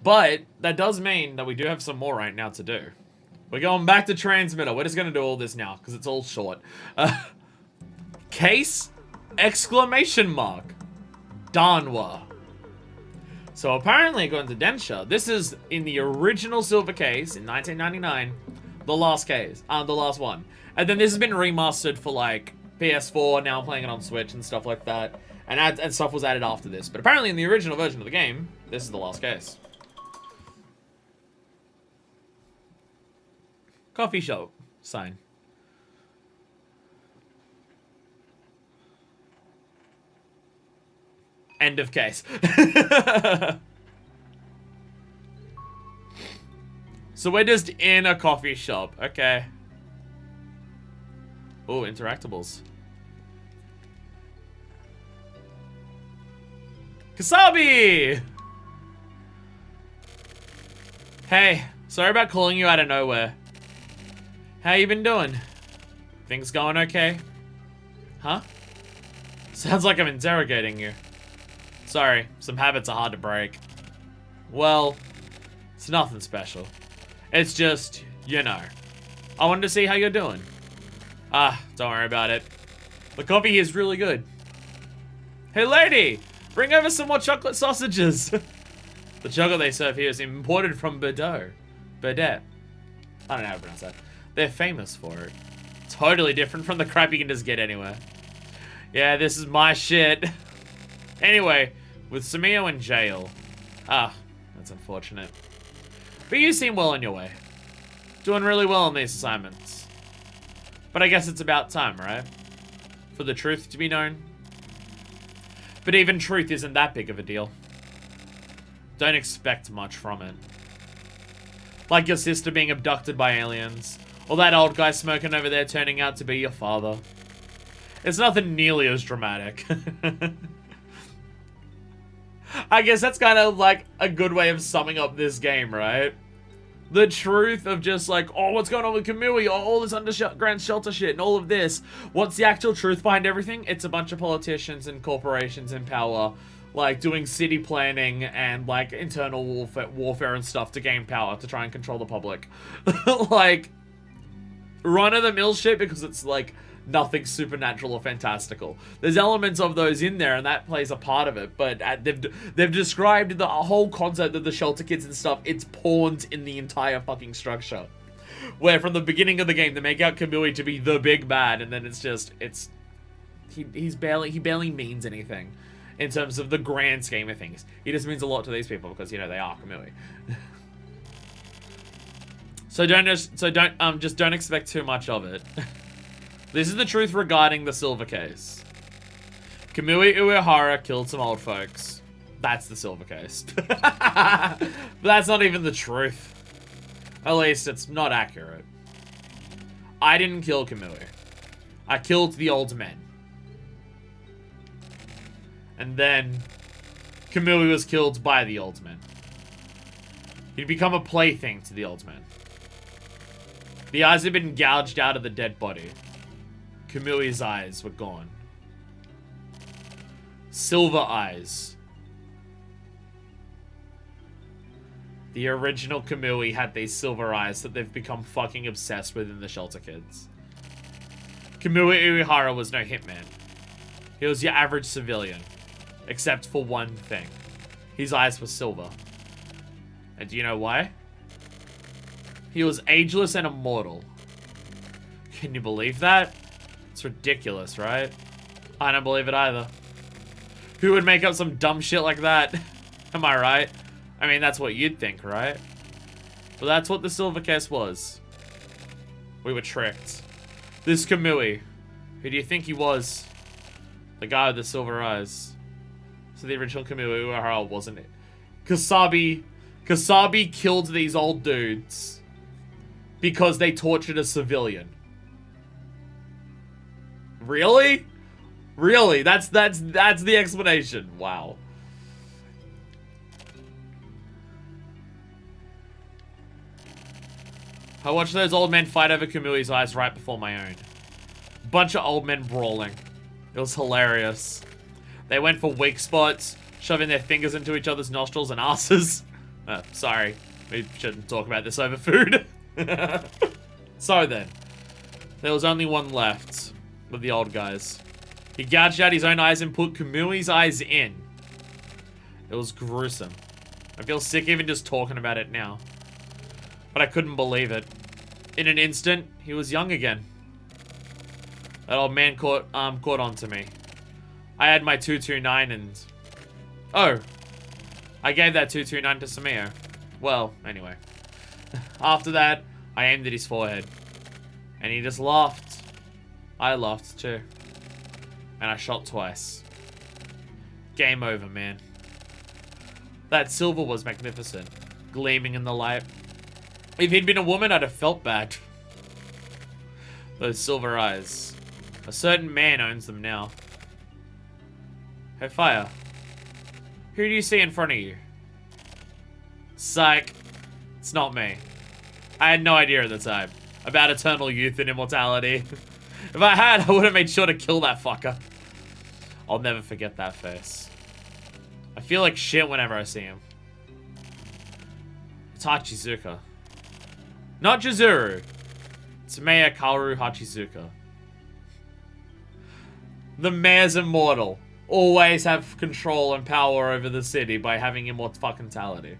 But that does mean that we do have some more right now to do. We're going back to transmitter. We're just going to do all this now because it's all short. Case! Exclamation mark. Danwa. So apparently, according to Densha, this is in the original silver case in 1999. The last case. The last one. And then this has been remastered for like PS4. Now I'm playing it on Switch and stuff like that. And stuff was added after this. But apparently in the original version of the game, this is the last case. Coffee shop sign. End of case. So we're just in a coffee shop. Okay. Oh, interactables. Kasabi! Hey, sorry about calling you out of nowhere. How you been doing? Things going okay? Huh? Sounds like I'm interrogating you. Sorry, some habits are hard to break. Well, it's nothing special. It's just, you know. I wanted to see how you're doing. Don't worry about it. The coffee here is really good. Hey lady, bring over some more chocolate sausages. The chocolate they serve here is imported from Bordeaux. I don't know how to pronounce that. They're famous for it. Totally different from the crap you can just get anywhere. Yeah, this is my shit. Anyway, with Sumio in jail. That's unfortunate. But you seem well on your way. Doing really well on these assignments. But I guess it's about time, right? For the truth to be known. But even truth isn't that big of a deal. Don't expect much from it. Like your sister being abducted by aliens. Or that old guy smoking over there turning out to be your father. It's nothing nearly as dramatic. I guess that's kind of like a good way of summing up this game, right? The truth of just like, oh, what's going on with Kamui? Oh, all this underground shelter shit and all of this. What's the actual truth behind everything? It's a bunch of politicians and corporations in power, like doing city planning and like internal warfare and stuff to gain power to try and control the public. Like, run-of-the-mill shit because it's like nothing supernatural or fantastical. There's elements of those in there and that plays a part of it, but they've described the whole concept of the shelter kids and stuff. It's pawns in the entire fucking structure, where from the beginning of the game they make out Kamui to be the big bad, and then it's just he barely means anything in terms of the grand scheme of things. He just means a lot to these people because, you know, they are Kamui. So don't expect too much of it. This is the truth regarding the silver case. Kamui Uehara killed some old folks. That's the silver case. But that's not even the truth. At least it's not accurate. I didn't kill Kamui. I killed the old men. And then Kamui was killed by the old men. He'd become a plaything to the old men. The eyes had been gouged out of the dead body. Kamui's eyes were gone. Silver eyes. The original Kamui had these silver eyes that they've become fucking obsessed with in the Shelter Kids. Kamui Uehara was no hitman. He was your average civilian. Except for one thing. His eyes were silver. And do you know why? He was ageless and immortal. Can you believe that? It's ridiculous, right? I don't believe it either. Who would make up some dumb shit like that? Am I right? I mean, that's what you'd think, right? But that's what the silver case was. We were tricked. This Kamui, who do you think he was? The guy with the silver eyes. So the original Kamui Uehara wasn't it? Kasabi killed these old dudes because they tortured a civilian. Really? Really? That's the explanation. Wow. I watched those old men fight over Kamui's eyes right before my own. Bunch of old men brawling. It was hilarious. They went for weak spots, shoving their fingers into each other's nostrils and asses. Sorry. We shouldn't talk about this over food. So then, there was only one left with the old guys. He gouged out his own eyes and put Kamui's eyes in. It was gruesome. I feel sick even just talking about it now. But I couldn't believe it. In an instant, he was young again. That old man caught on to me. I had my 229 and... Oh! I gave that 229 to Samir. Well, anyway. After that, I aimed at his forehead. And he just laughed. I laughed too. And I shot twice. Game over, man. That silver was magnificent. Gleaming in the light. If he'd been a woman, I'd have felt bad. Those silver eyes. A certain man owns them now. Hey, Fire. Who do you see in front of you? Psych. It's not me. I had no idea at the time about eternal youth and immortality. If I had, I would have made sure to kill that fucker. I'll never forget that face. I feel like shit whenever I see him. It's Hachizuka. Not Chizuru. It's Maya Kaoru Hachizuka. The mayor's immortal. Always have control and power over the city by having immortality.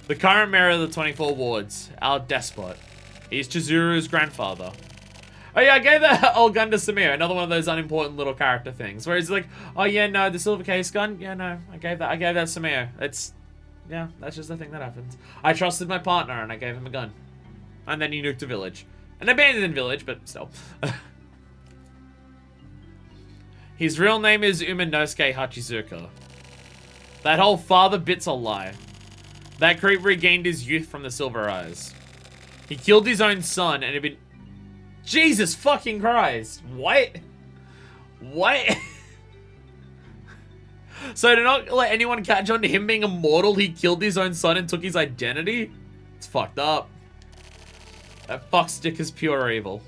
The current mayor of the 24 wards, our despot. He's Chizuru's grandfather. Oh yeah, I gave that old gun to Samir. Another one of those unimportant little character things. Where he's like, oh yeah, no, the silver case gun? Yeah, no, I gave that to Samir. Yeah, that's just the thing that happens. I trusted my partner and I gave him a gun. And then he nuked a village. An abandoned village, but still. His real name is Uminosuke Hachizuka. That whole father bit's a lie. That creep regained his youth from the silver eyes. He killed his own son and had been... Jesus fucking Christ. What? What? So to not let anyone catch on to him being immortal, he killed his own son and took his identity? It's fucked up. That fuckstick is pure evil.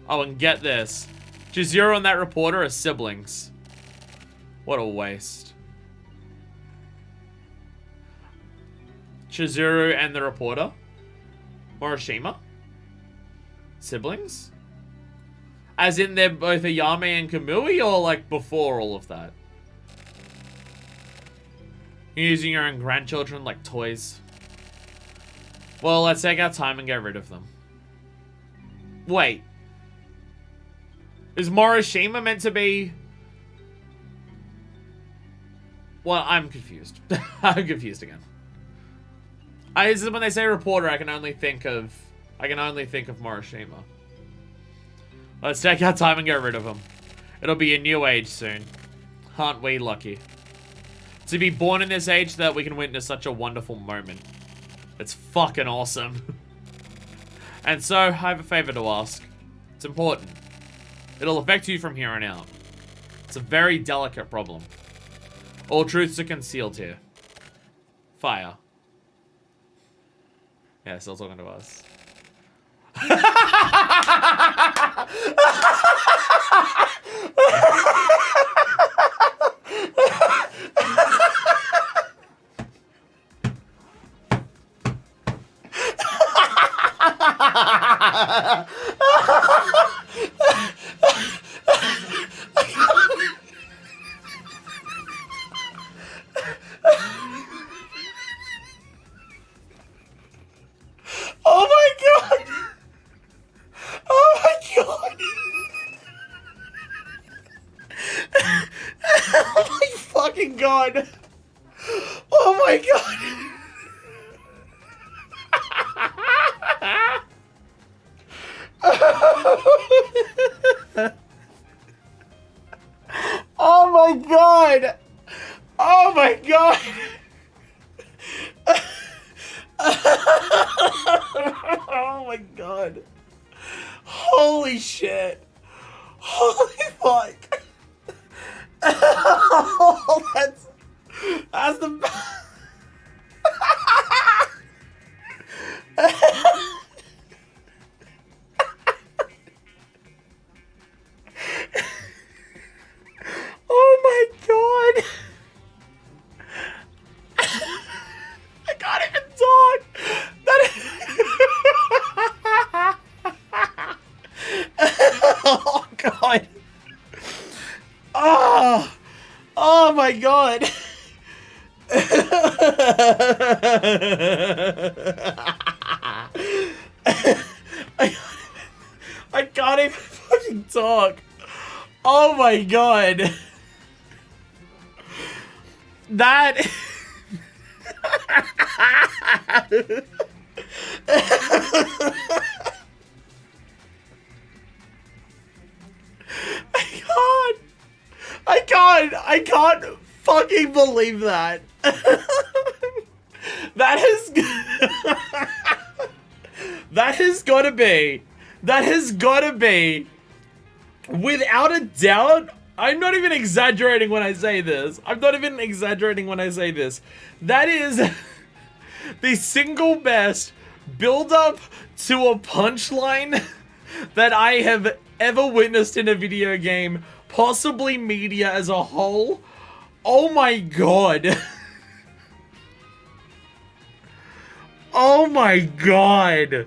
Oh, and get this. Chizuru and that reporter are siblings. What a waste. Chizuru and the reporter? Morishima? Siblings? As in they're both Ayame and Kamui, or like before all of that? You're using your own grandchildren like toys. Well, let's take our time and get rid of them. Wait. Is Morishima meant to be... Well, I'm confused. I'm confused again. This is when they say reporter, I can only think of Morishima. Let's take our time and get rid of him. It'll be a new age soon. Aren't we lucky? To be born in this age that we can witness such a wonderful moment. It's fucking awesome. And so, I have a favor to ask. It's important. It'll affect you from here on out. It's a very delicate problem. All truths are concealed here. Fire. Yeah, still talking to us. Oh my god! Oh my god! Oh my fucking god! Oh my god! Oh my god! Oh my god! Oh my god. Holy shit. Holy fuck. Oh, that's the... Oh my god. Oh my god. I, I can't even fucking talk. Oh my god. That... I can't fucking believe that. That has gotta be, without a doubt, I'm not even exaggerating when I say this. That is the single best build up to a punchline that I have ever witnessed in a video game, possibly media as a whole. Oh my god. Oh my god.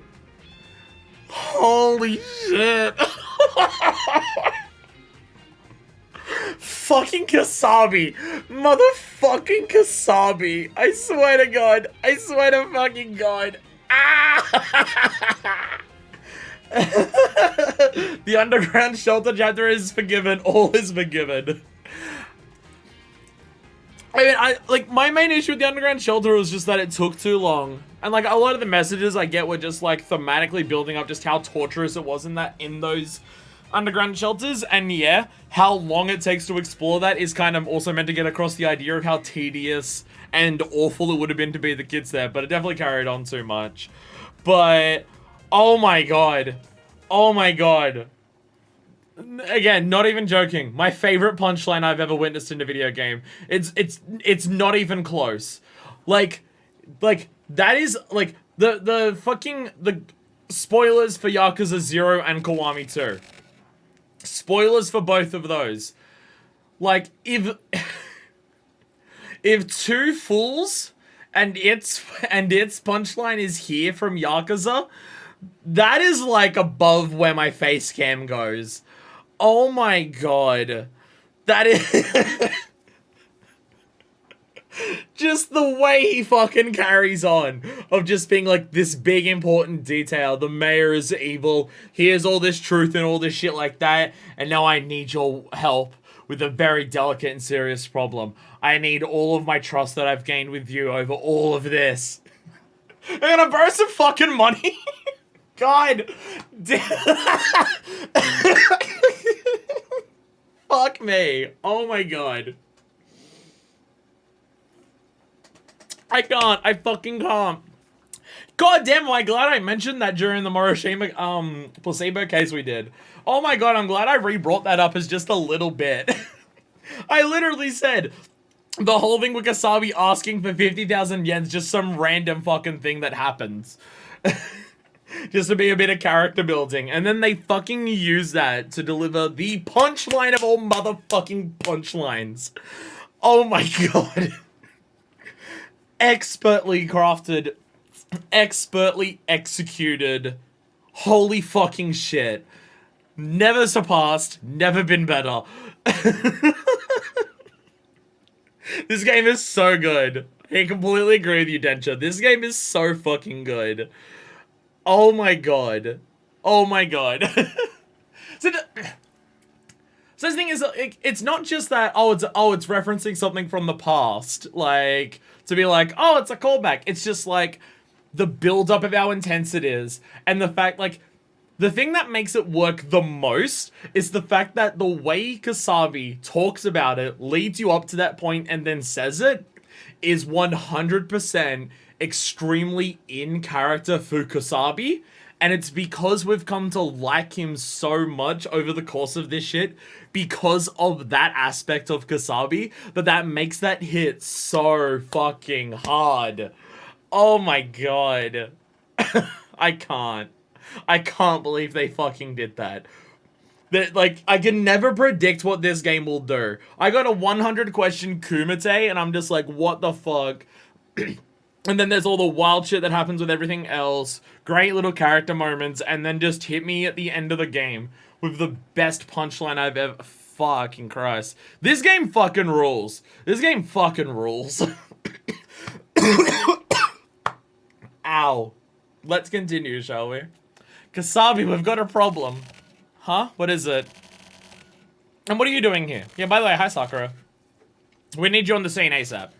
Holy shit. Fucking Kasabi. Motherfucking Kasabi. I swear to god. I swear to fucking god. Ah! The underground shelter chapter is forgiven. All is forgiven. I mean, my main issue with the underground shelter was just that it took too long. And, like, a lot of the messages I get were just, like, thematically building up just how torturous it was in those underground shelters. And, yeah, how long it takes to explore that is kind of also meant to get across the idea of how tedious and awful it would have been to be the kids there. But it definitely carried on too much. But, oh my god. Oh my god. Again, not even joking. My favorite punchline I've ever witnessed in a video game. It's not even close. Like that is like the spoilers for Yakuza 0 and Kiwami 2. Spoilers for both of those. Like if two fools and its punchline is here from Yakuza, that is like above where my face cam goes. Oh my god. That is... just the way he fucking carries on. Of just being like this big important detail. The mayor is evil. Here's all this truth and all this shit like that. And now I need your help with a very delicate and serious problem. I need all of my trust that I've gained with you over all of this. I'm gonna borrow some fucking money. God. Fuck me. Oh my god. I can't. I fucking can't. God damn, am I glad I mentioned that during the Morishima, placebo case we did. Oh my god, I'm glad I re-brought that up as just a little bit. I literally said, the whole thing with Kasabi asking for 50,000 yen's just some random fucking thing that happens. Just to be a bit of character building. And then they fucking use that to deliver the punchline of all motherfucking punchlines. Oh my god. Expertly crafted. Expertly executed. Holy fucking shit. Never surpassed. Never been better. This game is so good. I completely agree with you, Denture. This game is so fucking good. Oh my god. Oh my god. So the thing is, it's not just that, it's referencing something from the past. Like, to be like, oh, it's a callback. It's just like, the build-up of how intense it is. And the fact, like, the thing that makes it work the most is the fact that the way Kasabi talks about it, leads you up to that point and then says it, is 100% extremely in character for Kasabi, and it's because we've come to like him so much over the course of this shit because of that aspect of Kasabi that makes that hit so fucking hard. Oh my god. I can't believe they fucking did that. Like, I can never predict what this game will do. I got a 100 question Kumite and I'm just like, what the fuck? And then there's all the wild shit that happens with everything else. Great little character moments. And then just hit me at the end of the game with the best punchline I've ever... fucking Christ. This game fucking rules. This game fucking rules. Ow. Let's continue, shall we? Kasabi, we've got a problem. Huh? What is it? And what are you doing here? Yeah, by the way, hi, Sakura. We need you on the scene ASAP.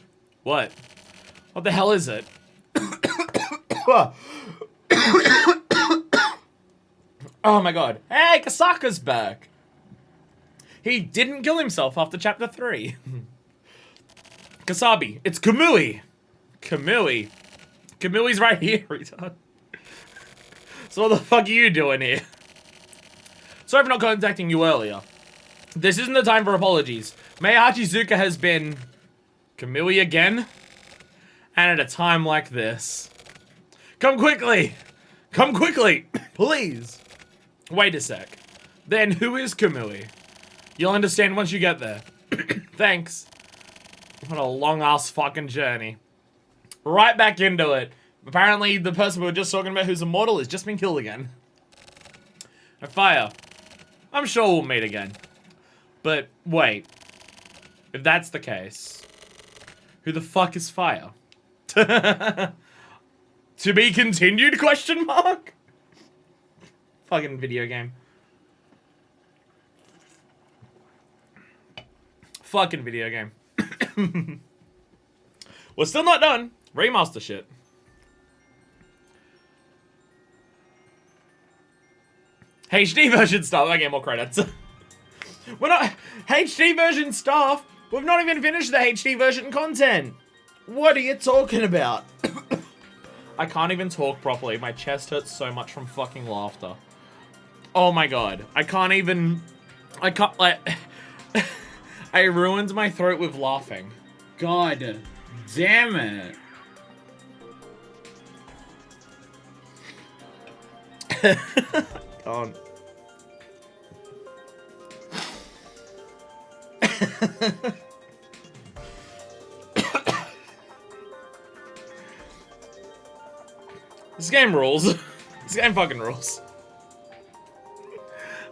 What? What the hell is it? Oh my god. Hey, Kasaka's back. He didn't kill himself after chapter 3. Kasabi, it's Kamui. Kamui. Kamui's right here, retard. So what the fuck are you doing here? Sorry for not contacting you earlier. This isn't the time for apologies. Mei Hachizuka has been... Kamui again? And at a time like this. Come quickly! Come quickly! Please! Wait a sec. Then who is Kamui? You'll understand once you get there. Thanks. What a long-ass fucking journey. Right back into it. Apparently, the person we were just talking about who's immortal has just been killed again. And Fire. I'm sure we'll meet again. But, wait. If that's the case, who the fuck is Fire? To be continued, question mark? Fucking video game. Fucking video game. We're still not done. Remaster shit. HD version stuff. I get more credits. We're not... HD version stuff? We've not even finished the HD version content. What are you talking about? I can't even talk properly. My chest hurts so much from fucking laughter. Oh my god. I can't even... I can't, like... I ruined my throat with laughing. God damn it. Can't. This game rules. This game fucking rules.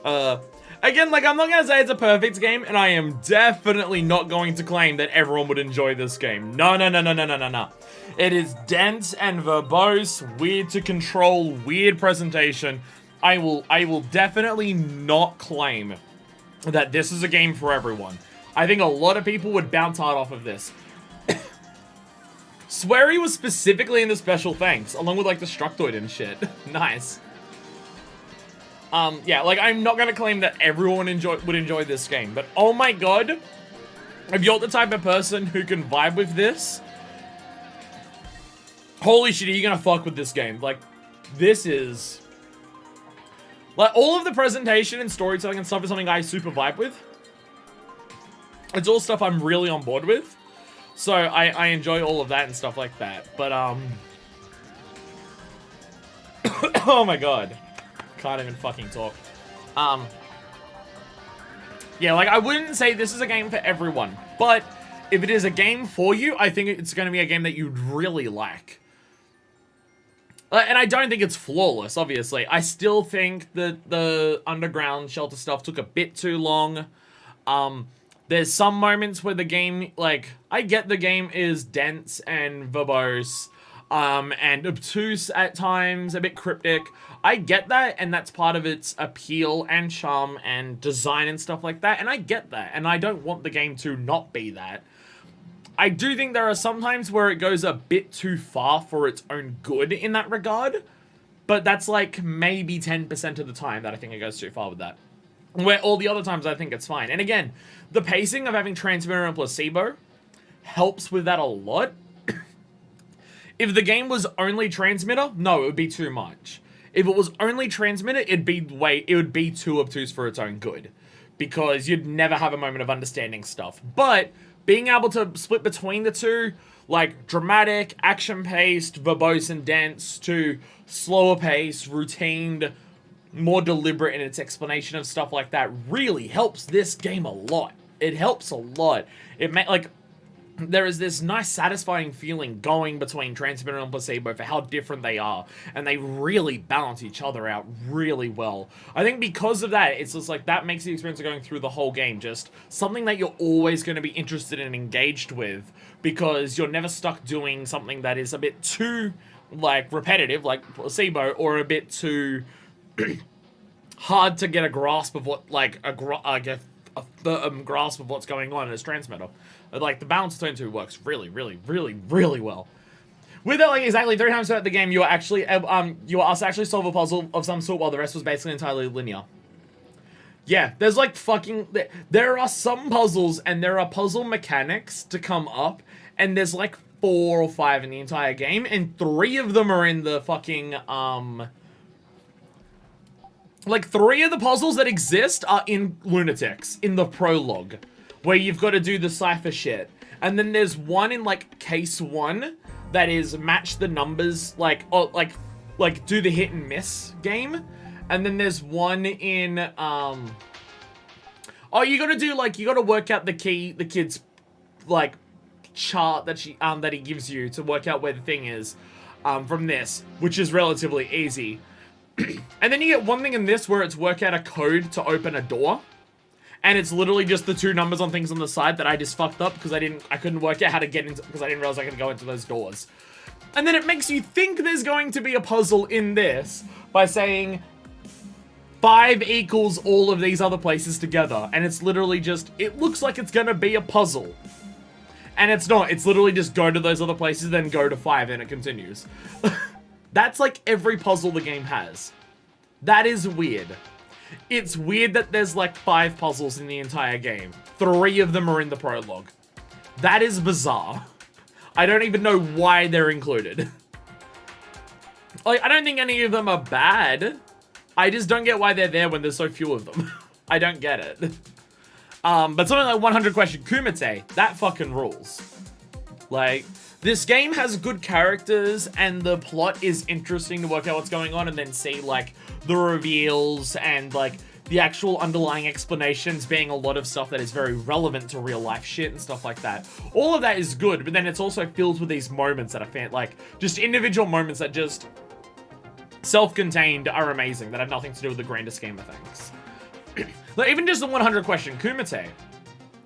Again, like, I'm not gonna say it's a perfect game, and I am definitely not going to claim that everyone would enjoy this game. No, no, no, no, no, no, no, no. It is dense and verbose, weird to control, weird presentation. I will definitely not claim that this is a game for everyone. I think a lot of people would bounce hard off of this. Swery was specifically in the special thanks, along with, like, the Structoid and shit. Nice. Yeah, like, I'm not gonna claim that everyone would enjoy this game, but oh my god, if you're the type of person who can vibe with this, holy shit, are you gonna fuck with this game? Like, this is... Like, all of the presentation and storytelling and stuff is something I super vibe with. It's all stuff I'm really on board with. So, I enjoy all of that and stuff like that. But, oh my god. Can't even fucking talk. Yeah, like, I wouldn't say this is a game for everyone. But, if it is a game for you, I think it's going to be a game that you'd really like. And I don't think it's flawless, obviously. I still think that the underground shelter stuff took a bit too long. There's some moments where the game, like, I get the game is dense and verbose, and obtuse at times, a bit cryptic. I get that, and that's part of its appeal and charm and design and stuff like that, and I get that, and I don't want the game to not be that. I do think there are some times where it goes a bit too far for its own good in that regard, but that's like maybe 10% of the time that I think it goes too far with that. Where all the other times I think it's fine. And again, the pacing of having Transmitter and Placebo helps with that a lot. If the game was only Transmitter, no, it would be too much. If it was only Transmitter, it would be too obtuse for its own good. Because you'd never have a moment of understanding stuff. But being able to split between the two, like dramatic, action-paced, verbose and dense, to slower paced, routined, more deliberate in its explanation of stuff like that, really helps this game a lot. It helps a lot. there is this nice satisfying feeling going between transmitter and placebo for how different they are, and they really balance each other out really well. I think because of that, it's just like that makes the experience of going through the whole game just something that you're always going to be interested and engaged with, because you're never stuck doing something that is a bit too like repetitive like placebo, or a bit too hard to get a grasp of what like a firm grasp of what's going on as transmitter. Like, the balance between two works really, really, really, really well. With that, like, exactly 3 times throughout the game, you are actually, you are asked to actually solve a puzzle of some sort, while the rest was basically entirely linear. Yeah, there's, like, there are some puzzles, and there are puzzle mechanics to come up, and there's, like, 4 or 5 in the entire game, and 3 of them are in the fucking, like, 3 of the puzzles that exist are in Lunatics, in the prologue, where you've got to do the cipher shit. And then there's one in, like, case 1 that is match the numbers, like, or, like, do the hit and miss game. And then there's one in, oh, you gotta do, like, you gotta work out the kid's, like, chart that that he gives you to work out where the thing is, from this, which is relatively easy. And then you get one thing in this where it's work out a code to open a door. And it's literally just the 2 numbers on things on the side that I just fucked up because I couldn't work out how to get into, because I didn't realize I could go into those doors. And then it makes you think there's going to be a puzzle in this by saying 5 equals all of these other places together. And it's literally just, it looks like it's gonna be a puzzle. And it's not, it's literally just go to those other places, then go to 5, and it continues. That's like every puzzle the game has. That is weird. It's weird that there's like 5 puzzles in the entire game. 3 of them are in the prologue. That is bizarre. I don't even know why they're included. Like, I don't think any of them are bad. I just don't get why they're there when there's so few of them. I don't get it. But something like 100 Question Kumite, that fucking rules. Like, this game has good characters, and the plot is interesting to work out what's going on and then see, like, the reveals and, like, the actual underlying explanations being a lot of stuff that is very relevant to real life shit and stuff like that. All of that is good, but then it's also filled with these moments that are like, just individual moments that just self-contained are amazing, that have nothing to do with the grander scheme of things. Like, even just the 100 Question Kumite.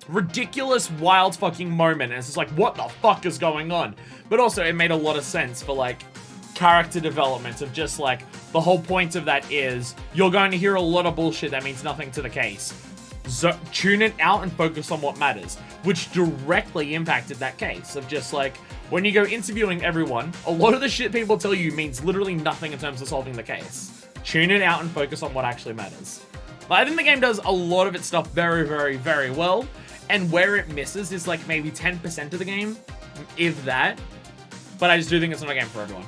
Ridiculous, wild fucking moment, and it's just like, what the fuck is going on? But also, it made a lot of sense for, like, character development of just, like, the whole point of that is, you're going to hear a lot of bullshit that means nothing to the case. So, tune it out and focus on what matters, which directly impacted that case of just, like, when you go interviewing everyone, a lot of the shit people tell you means literally nothing in terms of solving the case. Tune it out and focus on what actually matters. But I think the game does a lot of its stuff very, very, very well. And where it misses is like maybe 10% of the game, if that. But I just do think it's not a game for everyone.